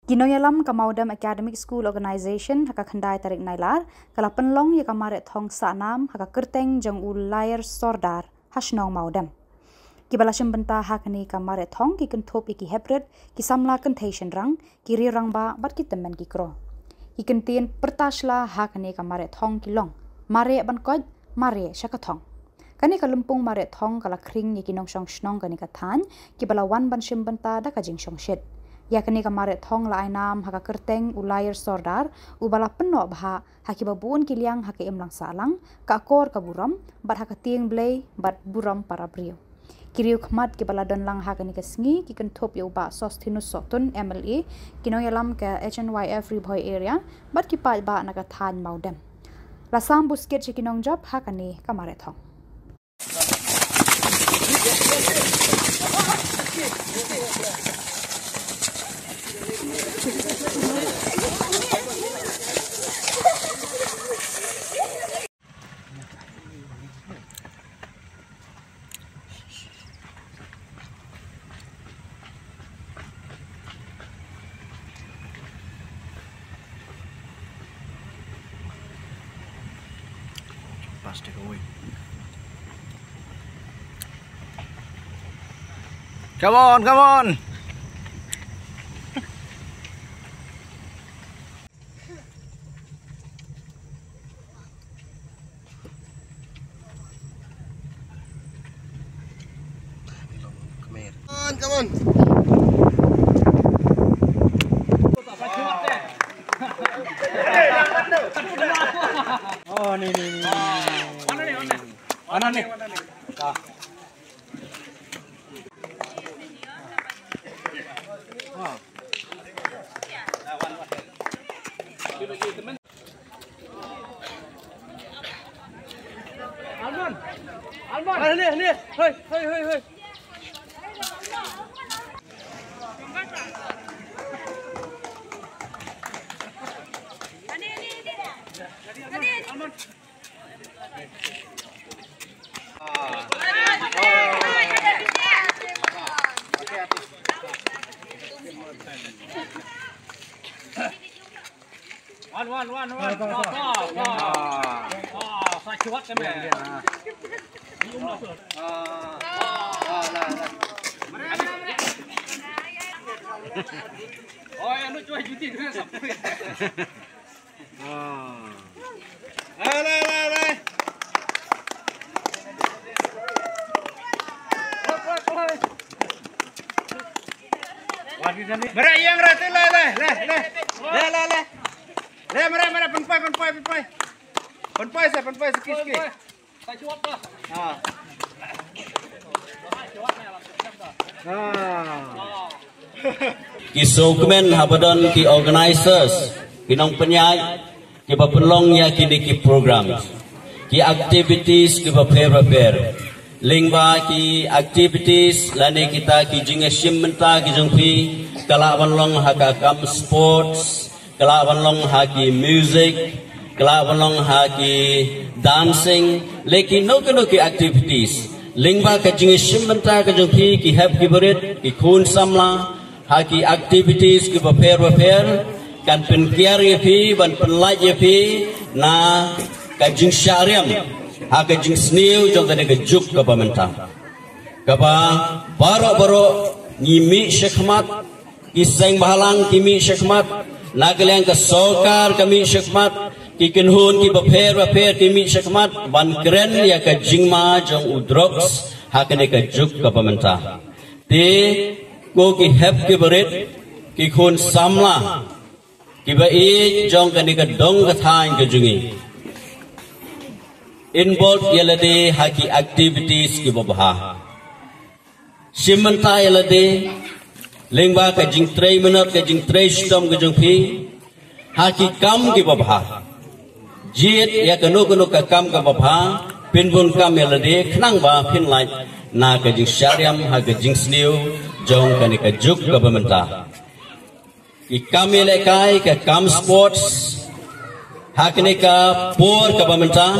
Ginoyalam ka Mawdem Academic School Organization haka khandai tarik nailar kala penlong ya ka Mareh Thong Sanam haka kerteng jang ulayar Sordar Shnong Mawdem. Ki balashim benta hakani ka Mareh Thong ki kenthop ki hebred ki Samla kentation rang ki rirang ba bat ki temen ki kro. Ki kentien pertasla hakani ka Mareh Thong ki long. Mareh ban koj Mareh shaka Thong. Kani ka lumpung Mareh Thong kala kring ya ki nong shong Shnong kani ka than ki balawan ban shim benta da ka jing shong shed. Yakni ka Mareh Thong la ainam haka kerteng ulayar Sordar ubala penno bha haki babun kiliang haki imlang salang ka akor ka buram bat haka tieng blay bat buram para brio kiriu khmat ki bala don lang haka ni ka sngi ki kan thop yo ba sostinus sotun MLA kino yalam ka HNYF Ribhoy area bat ki pa ba na ka than Mawdem la sam busket chikinong job haka ni ka Mareh Thong. Plastic away. Come on, come on. Come on. Oh, ni. Mana ni? Alman. Ni. Hei. One. Saya kuat kan? Oh, yang lu cuai juti dengan siapa? Lai. Mareh yang rata lai. Mareh penpai sikit. Saya cuap dah. Ki sokmen habadon ki organizers kinong penyai ki bapenlong ya kini ki programs ki activities ki prepare lingba ki activities lani kita ki jinga shimenta ki jongpi kala banlong haka kam sports kala banlong haki music kala banlong haki dancing lekin no ki activities lingba ka jinga shimenta ki jongpi ki have ki berit ki khun samla haki activities ki prepare kan penkiar yepi ban penlaj yepi na kajing syariam haka jing sniu jong tane kejuk ke pemerintah kapa baro ngimi syekmat kiseng bahalang kimi syekmat nageleng ke sokar kami syekmat kikenhun ki prepare kimi syekmat ban keren ya ka jingma jong udrox haka ne kejuk ke pemerintah ti ko ki heb ki berit ki khun samla ki ba e jong ka ni ka dong ka thain ka jungi involved yelade haki activities ki babha simanta yelade lengba ka jing 3 minute ka jing 3 stom ka jung phi haki kam ki babha jiet ya ka no ka kam ka babha pinbun kam yelade khnang ba phin lai na ka jing syariam ha ka jing sniu jong ka ni ka juk ka pemerintah ki kami lekai ka kam sports hakne ka por ka pemerintah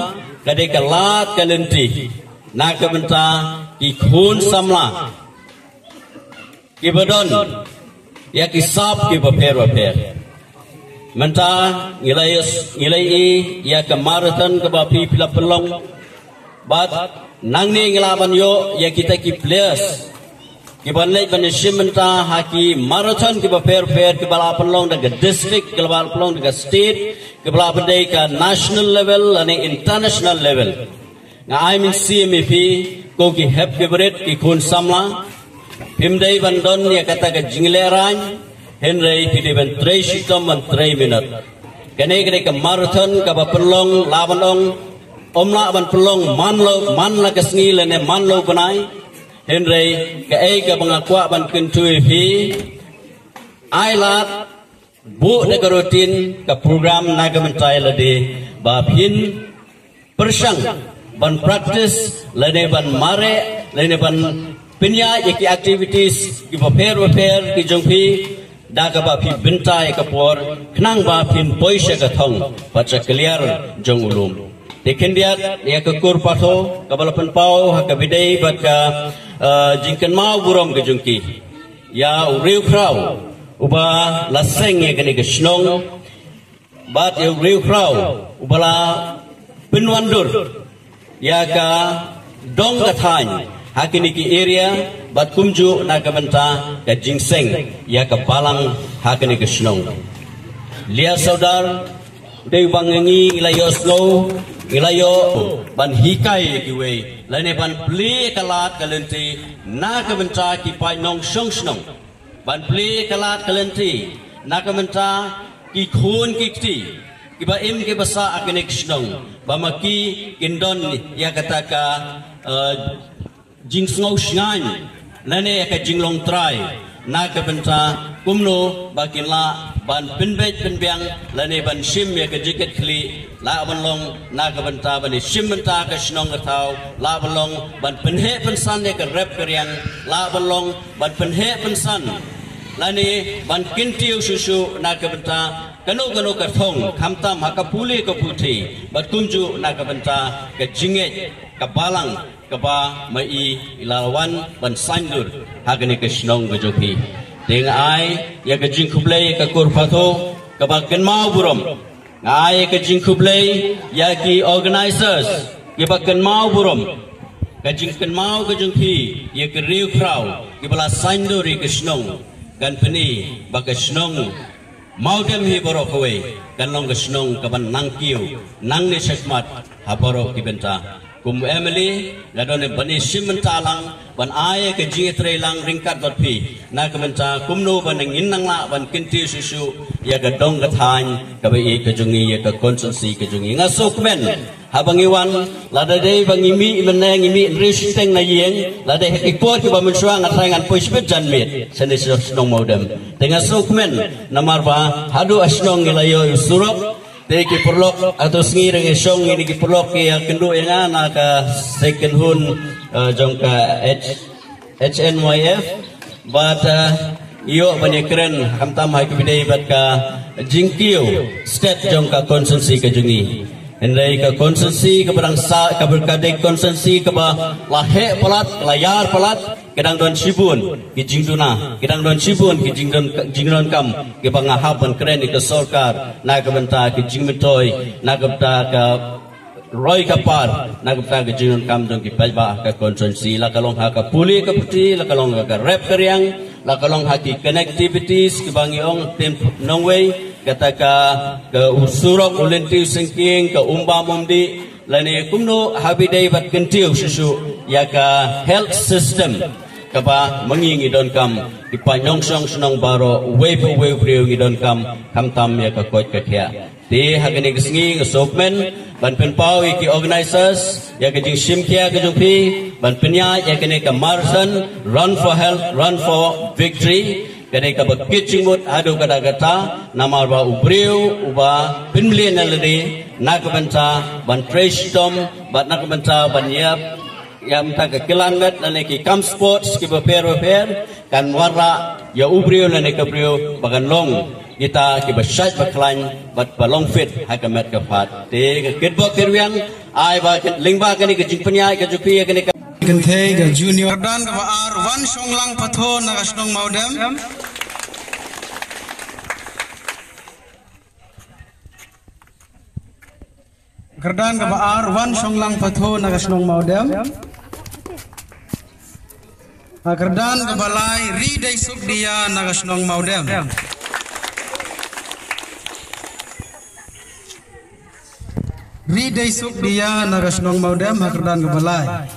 kade ka lat ka lenti na ka pemerintah ki khun samla ki badon ya kisap ki paper. Mentah ngilai ya ke marathon ke bapi pila pelong. Bat nang ni ngelaban yo ya kita ki players. Ki banlai banishim mentah haki marathon ki paper ki bala pelong dekat district, ke bala pelong dekat state, ke bala pendai ke national level dan international level. Ngai min CMP ko ki heb ki berit ki kun Samla. Pimdai bandon ya kata ke jingleran. Henry pidi ben 3 sitom man 3 minit. Kene ke marathon ka perlong laban ong omla ban perlong manla ke sngi lene manlo banai. Henry ke bangakwa ban kentui pi ailat bu de rutin ke program naga mentai lade ba pin persang ban practice lene ban Mareh lene ban pinya ki activities ki paper ki jongpi da ka ba phi bintai ka por knang ba phin poise ka thong pacha clear jong ulum dekin dia ya ka kur patho ka balapan pau ha ka bidai bat ka jingkan mau burom ke jungki ya uriu krau uba laseng ya kene ke Shnong bat ya uriu krau ubala pinwandur ya ka dong ka thany hakini ki area bat kumju naga benta ke jingseng ya ke balang hakini ke Shnong lia Sordar dei bangengi ilayo slow ilayo ban hikai ki we lane ban pli kalat kalenti naga benta ki pai nong shong Shnong ban pli kalat kalenti naga benta ki khun ki ti ki ba im ki basa hakini ke Shnong bamaki indon ya kataka jing sngau shngai lane ka jinglong trai na ka benta kumno bakinla ban pinbet pinbiang lane ban shim ya ka jiket kli la ban long na ka benta ban shim benta ka Shnong ka thau la ban long ban pinhe pensan ya ka rep kriang la ban long ban pinhe pensan lane ban kintiu susu na ka benta kanu ka Thong khamtam ha ka puli ka puthi bat kumju na ka benta ka jinget ka balang kaba mai ilawan ban sandur hagani ke Shnong gojopi deng ai ya ke jingkublei ka kurpatho kaba ken mau burom ai ke jingkublei ya ki organizers ke ba ken mau burom ka jingken mau ke jungpi ya ke riu krau ke bala sandur ke Shnong kan peni ba ke Shnong Mawdem hi borok we kan long ke Shnong ka ban nangkiu nang ni sekmat ha borok ki benta kum Emily ladone bani simentalang ban aye ke jitre lang ringkat dot pi na kementa kumno ban nginang la ban kinti susu ya ga dong ga than ka bai ke jungi ya ka consensi ke jungi ngasuk men habangiwan lada dei bangimi meneng imi risteng na yeng lada ikot ke bamuswa ngatai ngan poisbet janmet sene Shnong Mawdem dengan sukmen namar ba hadu Shnong ilayo surok dei ki perlok atau sengi dengan song ini ki perlok ki kendu yang ana ka second hun jong ka HNYF but iyo bani keren kamtam hai ki bidai bat ka jingkiu state jong ka konsensi ka jungi endai ka konsensi ka barang sa ka berkadek konsensi ka ba lahe palat layar palat kadang don sibun ki jingduna kadang don sibun ki jingdon kam ki pangahapan keren ke Sordar na ka benta ki jingmetoy na ka benta ka roy kapar na ka benta ki jingdon kam dong ki paiba ka konsensi la kalong ha ka puli ka puti la kalong ka rep karyang la kalong ha ki connectivities ki bangiong tem nongway kata ka usurok ulentiu singking ka umba mundi lane kumno habidai bat kentiu susu ya ka health system kaba mengingi don kam ipanyong song Shnong baro wave priu ngidon kam kamtam ya ka kot ka kya ti hagani gisngi ngasokmen ban penpau ki organizers ya ka jing simkia ka jungpi ban penya ya kene ka marathon run for health run for victory kene ka bakicingmut adu kada kata namar ba ubriu uba pinmlien alade nakabanta ban trashtom ban nakabanta ban yap yang tak kekilanmet dan ki kam sports ki beper kan warra ya ubriu dan ki ubriu bagan long kita ki besat baklan bat balong fit hakamet ka fat te kitbok kirwiang ai ba lingba kani ki jingpenya ka jupi kani ka Kenthe ga junior dan ba ar wan songlang patho na Shnong Mawdem Hakerdan kebaar wan Shonglang patho naga Shnong Mawdem. Hakerdan kebalai ri day suk dia naga Shnong Mawdem. Ri day suk dia naga Shnong Mawdem hakerdan kebalai.